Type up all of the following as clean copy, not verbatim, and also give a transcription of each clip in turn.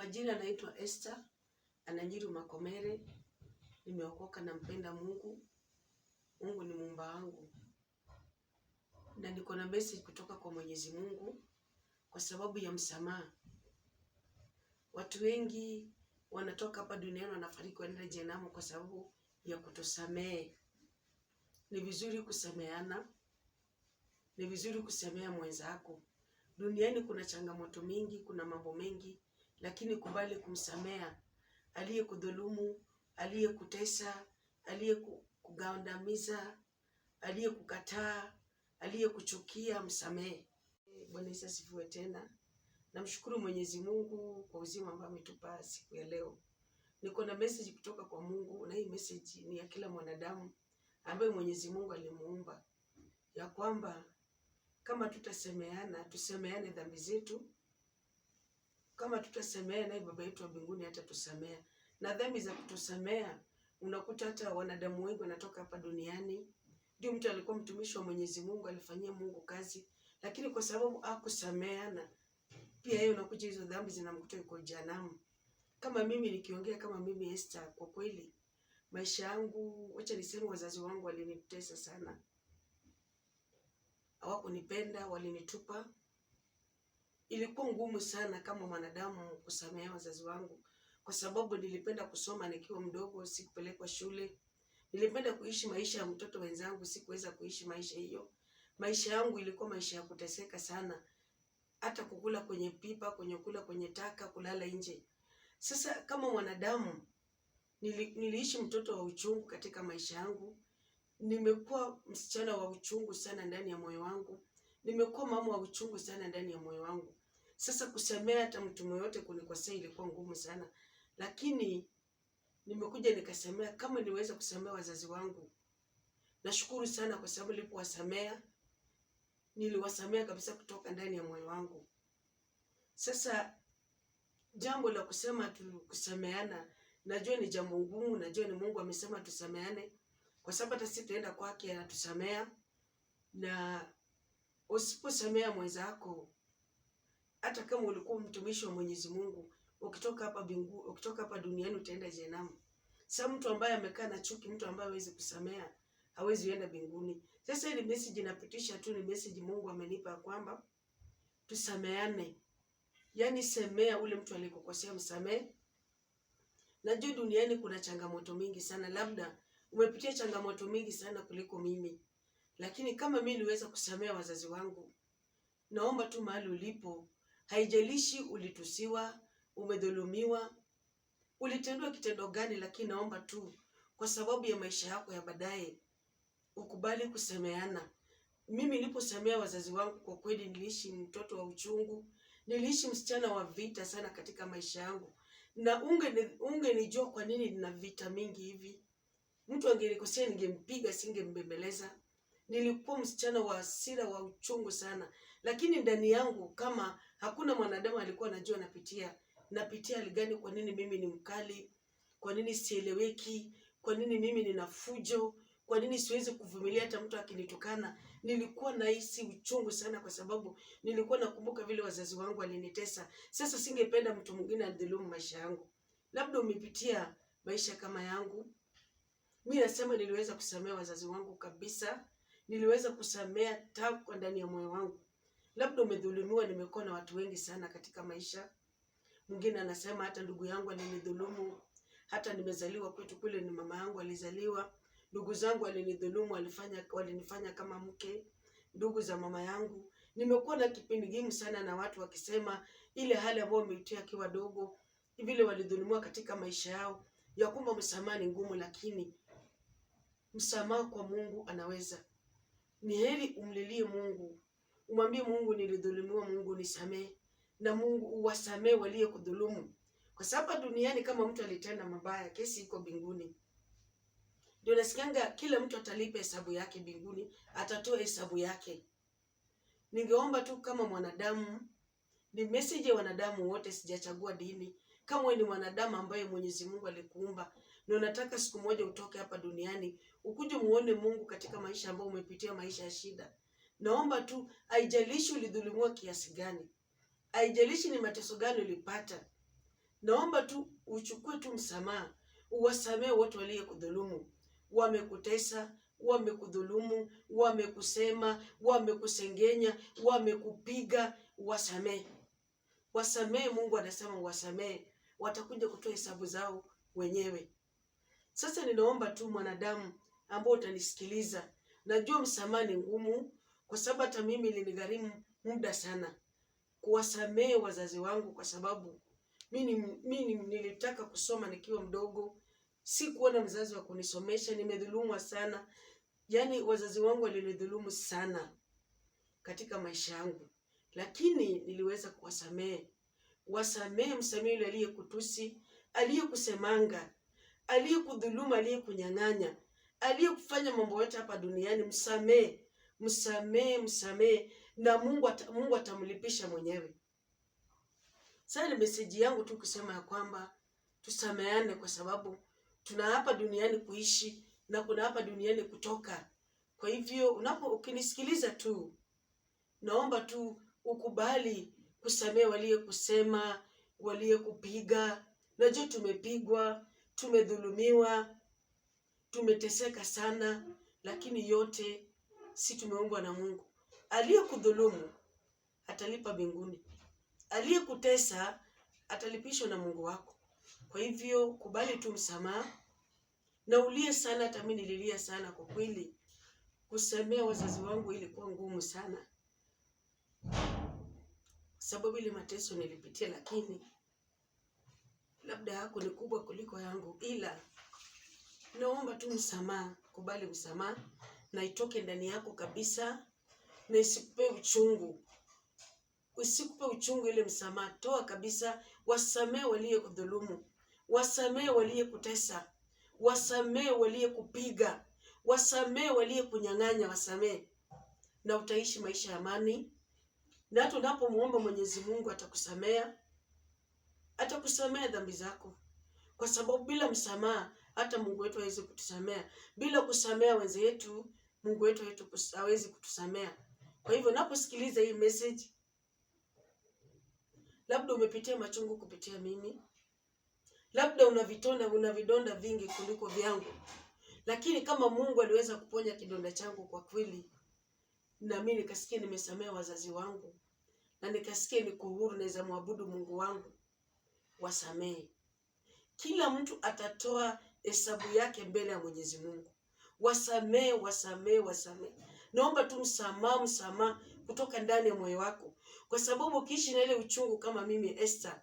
Majina naitwa Esther Ananjiru Makomere. Nimeokoka na mpenda Mungu. Mungu ni muumba wangu. Na niko na message kutoka kwa Mwenyezi Mungu kwa sababu ya msamaha. Watu wengi wanatoka hapa duniani wanafariki wanaenda jehanamu kwa sababu ya kutosamehe. Ni vizuri kusameheana. Ni vizuri kusamehea mwenzako. Duniani kuna changamoto mingi, kuna mambo mengi, lakini kubali kumsamehea aliyekudhulumu, aliyekutesa, aliyekugandamiza, aliyekukataa, aliyekuchukia, msamehe. Bwana Yesu asifiwe tena. Namshukuru Mwenyezi Mungu kwa uzima ambao ametupa siku ya leo. Niko na message kutoka kwa Mungu, na hii message ni ya kila mwanadamu ambaye Mwenyezi Mungu alimuumba. Ya kwamba kama tutasameheana, tusameheane dhambi zetu. Kama tutasameheana, naye Baba yetu wa mbinguni hatatusamea. Na dhambi za kutusamea, unakuta hata wanadamu wengi wanatoka hapa duniani. Ndio mtu alikuwa mtumishi wa Mwenyezi Mungu, alifanyia Mungu kazi, lakini kwa sababu hakusameheana, pia yeye unakuja hizo dhambi zinamkuta yuko jehanamu. Kama mimi nikiongea kama mimi Esther, kwa kweli maisha yangu, wacha niseme wazazi wangu walinitesa sana. Hawakunipenda, walinitupa. Ilikuwa ngumu sana kama mwanadamu kusamehea wazazi wangu, kwa sababu nilipenda kusoma nikiwa mdogo, sikupelekwa shule. Nilipenda kuishi maisha ya mtoto wenzangu, sikuweza kuishi maisha hiyo. Maisha yangu ilikuwa maisha ya kuteseka sana. Hata kukula kwenye pipa, kula kwenye taka, kulala nje. Sasa kama mwanadamu niliishi mtoto wa uchungu katika maisha yangu. Nimekuwa msichana wa uchungu sana ndani ya moyo wangu. Nimekuwa mama wa uchungu sana ndani ya moyo wangu. Sasa kusamea hata mtu yote kunikosea ilikuwa ngumu sana. Lakini nimekuja nikasamea kama niweza kusamea wazazi wangu. Nashukuru sana kwa sababu nilipowasamea, niliwasamea kabisa kutoka ndani ya moyo wangu. Sasa jambo la kusema kusameheana, najua ni jambo ngumu, najua ni Mungu amesema tusameheane. Kwa sababu hata sisi tuenda kwake anatusamea. Na usiposamea mwenzako, hata kama ulikuwa mtumishi wa Mwenyezi Mungu, ukitoka hapa duniani utaenda jehanamu. Sasa mtu ambaye amekaa na chuki, mtu ambaye hawezi kusamea, hawezi enda mbinguni. Sasa ile message inapitisha tu, ni message Mungu amenipa kwamba tusameane. Yaani semea ule mtu alikukosea, msamehe. Najua duniani kuna changamoto mingi sana, labda umepitia changamoto mingi sana kuliko mimi. Lakini kama mimi niweza kusamea wazazi wangu, naomba tu mahali ulipo, haijalishi ulitusiwa, umedhulumiwa, ulitendwa kitendo gani, lakini naomba tu kwa sababu ya maisha yako ya baadaye ukubali kusameheana. Mimi niliposamea wazazi wangu, kwa kweli niliishi mtoto wa uchungu, niliishi msichana wa vita sana katika maisha yangu. Na ungenijua kwa nini nina vita mingi hivi. Mtu angenikosea ningempiga, singembembeleza. Nilikuwa msichana wa hasira, wa uchungu sana. Lakini ndani yangu, kama hakuna mwanadamu alikuwa anajua napitia hali gani, kwa nini mimi ni mkali, kwa nini sieleweki, kwa nini mimi nina fujo, kwa nini siwezi kuvumilia hata mtu akinitukana. Nilikuwa nahisi uchungu sana kwa sababu nilikuwa nakumbuka vile wazazi wangu walinitesa. Sasa singependa mtu mwingine adhulumu maisha yangu. Labda umepitia maisha kama yangu. Mimi nasema niliweza kusamea wazazi wangu kabisa. Niliweza kusamea tangu kwa ndani ya moyo wangu. Labda umedhulumiwa, nimekuwa na watu wengi sana katika maisha. Mwingine anasema hata ndugu yangu alinidhulumu. Hata nimezaliwa kwetu kule ni mama yangu alizaliwa. Ndugu zangu walinidhulumu, walinifanya kama mke. Ndugu za mama yangu. Nimekuwa na kipindi gumu sana na watu wakisema ile hali ambayo wameitia akiwa dogo, vile walidhulumiwa katika maisha yao, ya kwamba msamaha ni ngumu, lakini msamaha kwa Mungu anaweza. Ni heri umlilie Mungu. Umwambie Mungu, nilidhulumiwa, Mungu nisamee. Na Mungu uwasamee waliokudhulumu. Kwa sababu duniani kama mtu alitenda mabaya, kesi iko mbinguni. Ndio nasikianga kila mtu atalipa hesabu yake mbinguni, atatoa hesabu yake. Ningeomba tu kama mwanadamu, ni message ya wanadamu wote, sijachagua dini. Kama wewe ni mwanadamu ambaye Mwenyezi Mungu alikuumba, na unataka siku moja utoke hapa duniani, ukuje muone Mungu katika maisha ambayo umepitia maisha ya shida. Naomba tu, haijalishi ulidhulumiwa kiasi gani, haijalishi ni mateso gani ulipata, Naomba tu uchukue tu msamaha, uwasamehe wote waliokudhulumu, wamekutesa, wamekudhulumu, wamekusema, wamekusengenya, wamekupiga, wasamehe. Wasamehe, Mungu anasema wasamehe, watakuja kutoa hesabu zao wenyewe. Sasa ninaomba tu mwanadamu ambao utanisikiliza, najua msamaha ni ngumu, kwa sababu hata mimi ilinigharimu muda sana kuwasamehe wazazi wangu, kwa sababu mimi nilitaka kusoma nikiwa mdogo, sikuwa na mzazi wa kunisomesha, nimedhulumwa sana. Yaani wazazi wangu walinidhulumu sana katika maisha yangu, lakini niliweza kuwasamehe. Wasamehe, msamehe yule aliyekutusi, aliyekusemanga, aliyekudhulumu, aliyekunyang'anya, aliyekufanya mambo yote hapa duniani, msamehe. Msamehe, msamehe, na Mungu atamlipisha mwenyewe. Sasa ni message yangu tu kusema ya kwamba tusameane, kwa sababu tuna hapa duniani kuishi na kuna hapa duniani kutoka. Kwa hivyo ukinisikiliza tu, naomba tu ukubali kusamehe waliokusema, waliokupiga. Najua tumepigwa, tumedhulumiwa, tumeteseka sana, lakini yote si tumeumbwa na Mungu. Aliyekudhulumu atalipa mbinguni, aliyekutesa atalipishwa na Mungu wako. Kwa hivyo kubali tu msamaha, na ulie sana. Hata mimi nililia sana kwa kweli. Kusamea wazazi wangu ilikuwa ngumu sana, sababu ile mateso nilipitia, lakini labda yako ni kubwa kuliko yangu. Ila naomba tu msamaha, kubali msamaha na itoke ndani yako kabisa, na isikupe uchungu. Usikupe uchungu ile msamaha, toa kabisa. Wasamehe waliokudhulumu, wasamehe waliokutesa, wasamehe waliokupiga, wasamehe waliokunyang'anya, wasamehe, na utaishi maisha ya amani. Na hata unapomuomba Mwenyezi Mungu atakusamea, atakusamea dhambi zako, kwa sababu bila msamaha hata Mungu wetu hawezi kutusamea. Bila kusamea wenzetu, Mungu wetu hawezi kutusamea. Kwa hivyo unaposikiliza hii message, labda umepitia machungu kupitia mimi, labda una vidonda vingi kuliko vyangu, lakini kama Mungu aliweza kuponya kidonda changu, kwa kweli na mimi nikasikia nimesamea wazazi wangu, na nikasikia niko huru, naweza muabudu Mungu wangu. Wasamehe. Kila mtu atatoa hesabu yake mbele ya Mwenyezi Mungu. Wasamehe, wasamehe, wasamehe. Naomba tu msamaha kutoka ndani ya moyo wako, kwa sababu ukiishi na ile uchungu kama mimi Esther,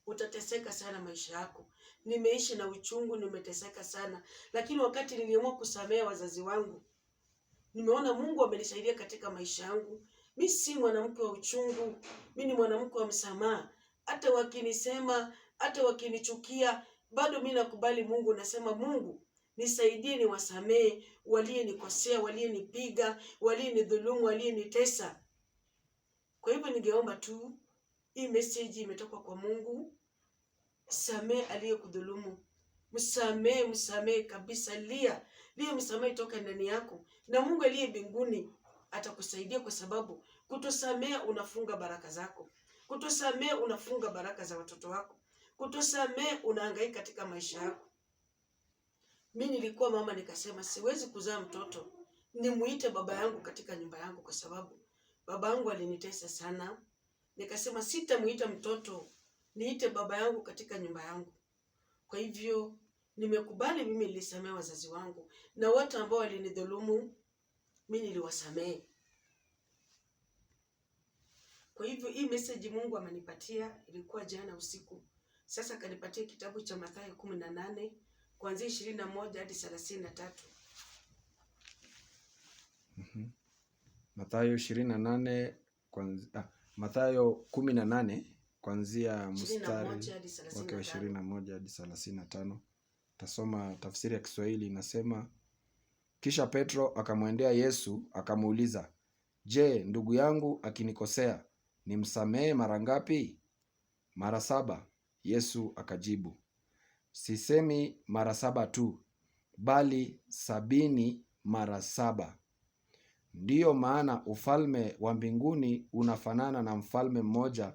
utateseka sana maisha yako. Nimeishi na uchungu, nimeteseka sana, lakini wakati niliamua kusamehe wazazi wangu, nimeona Mungu amenisaidia katika maisha yangu. Mimi si mwanamke wa uchungu, mimi ni mwanamke wa msamaha. Hata wakinisema, hata wakinichukia, bado mimi nakubali Mungu. Nasema Mungu, nisaidie niwasamehe walionikosea, walionipiga, walionidhulumu, walionitesa. Kwa hivyo ningeomba tu, hii message imetoka kwa Mungu. Samehe aliyekudhulumu, msamehe, msamehe kabisa. Lia msamaha itoka ndani yako, na Mungu aliye mbinguni atakusaidia, kwa sababu kutosamea unafunga baraka zako. Kutosamea unafunga baraka za watoto wako. Kutosamea unahangaika katika maisha yako. Mimi nilikuwa mama, nikasema siwezi kuzaa mtoto nimuite baba yangu katika nyumba yangu, kwa sababu baba yangu alinitesa sana. Nikasema sitamuita mtoto, niite baba yangu katika nyumba yangu. Kwa hivyo nimekubali, mimi nilisamea wazazi wangu, na watu ambao walinidhulumu mimi niliwasamehe. Kwa hivyo hii message Mungu amenipatia ilikuwa jana usiku. Sasa kanipatia kitabu cha Mathayo 18 kuanzia 21 hadi 33. Mathayo 28 Mathayo 18 kuanzia mstari wa 21 hadi 35. Tasoma tafsiri ya Kiswahili, inasema: Kisha Petro akamwendea Yesu akamuuliza, "Je, ndugu yangu akinikosea, nimsamehe mara ngapi? Mara 7?" Yesu akajibu, "Sisemi mara 7 tu, bali 70 mara 7. Ndiyo maana ufalme wa mbinguni unafanana na mfalme mmoja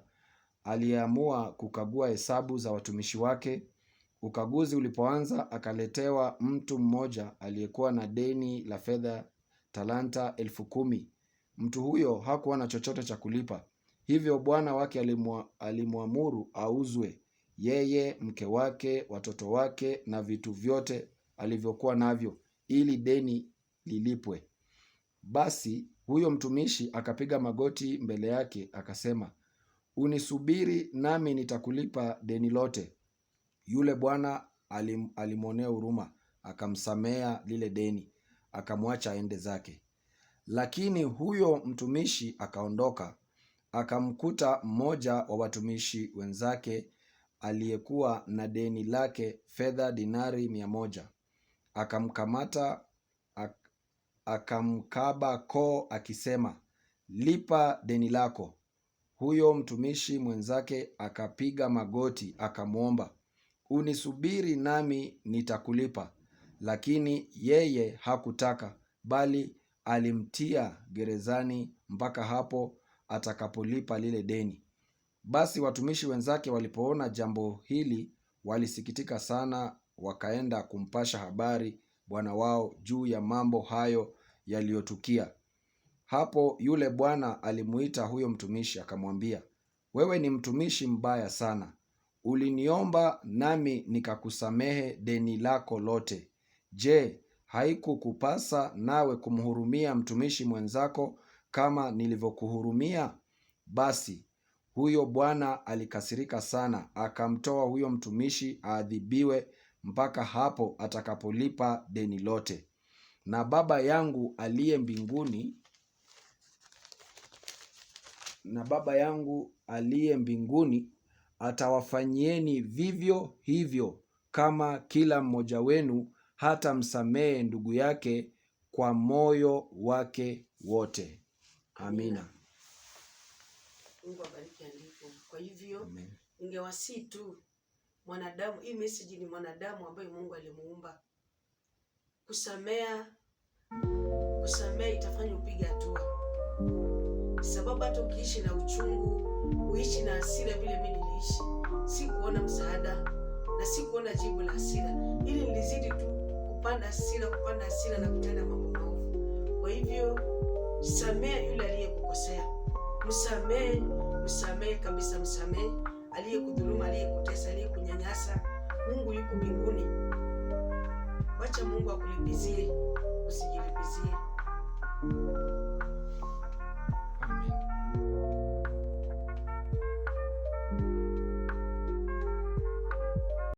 aliamua kukagua hesabu za watumishi wake. Ukaguzi ulipoanza, akaletewa mtu mmoja aliyekuwa na deni la fedha talanta 10,000. Mtu huyo hakuwa na chochote cha kulipa. Hivyo bwana wake alimwamuru auzwe, yeye, mke wake, watoto wake na vitu vyote alivyokuwa navyo, ili deni lilipwe. Basi huyo mtumishi akapiga magoti mbele yake akasema, unisubiri nami nitakulipa deni lote. Yule bwana alimwonea huruma, akamsamea lile deni, akamwacha aende zake. Lakini huyo mtumishi akaondoka, akamkuta mmoja wa watumishi wenzake aliyekuwa na deni lake fedha dinari 100. Akamkamata, akamkaba koo akisema, lipa deni lako. Huyo mtumishi mwenzake akapiga magoti akamwomba, unisubiri nami nitakulipa. Lakini yeye hakutaka, bali alimtia gerezani mpaka hapo atakapolipa lile deni. Basi watumishi wenzake walipoona jambo hili walisikitika sana, wakaenda kumpasha habari bwana wao juu ya mambo hayo yaliyotukia. Hapo yule bwana alimuita huyo mtumishi akamwambia, wewe ni mtumishi mbaya sana. Uliniomba nami nikakusamehe deni lako lote. Je, haikukupasa nawe kumhurumia mtumishi mwenzako kama nilivyokuhurumia? Basi huyo bwana alikasirika sana, akamtoa huyo mtumishi aadhibiwe mpaka hapo atakapolipa deni lote. Na Baba yangu aliye mbinguni atawafanyieni vivyo hivyo, kama kila mmoja wenu hata msamehe ndugu yake kwa moyo wake wote. Amina. Mungu abariki andiko. Kwa hivyo ningewasihi tu mwanadamu, hii message ni mwanadamu ambaye Mungu alimuumba. Kusamea itafanya upige hatua. Sababu hata ukiishi na uchungu, uishi na hasira vile mimi niliishi, si kuona msaada na si kuona jibu la hasira. Ili nilizidi tu kupanda hasira na kutenda mambo maovu. Kwa hivyo samea yule aliyekukosea. Msamehe kabisa, msamehe aliyekudhuluma, aliyekutesa, aliyekunyanyasa. Mungu yuko mbinguni. Wacha Mungu akulipizie, usijilipizie.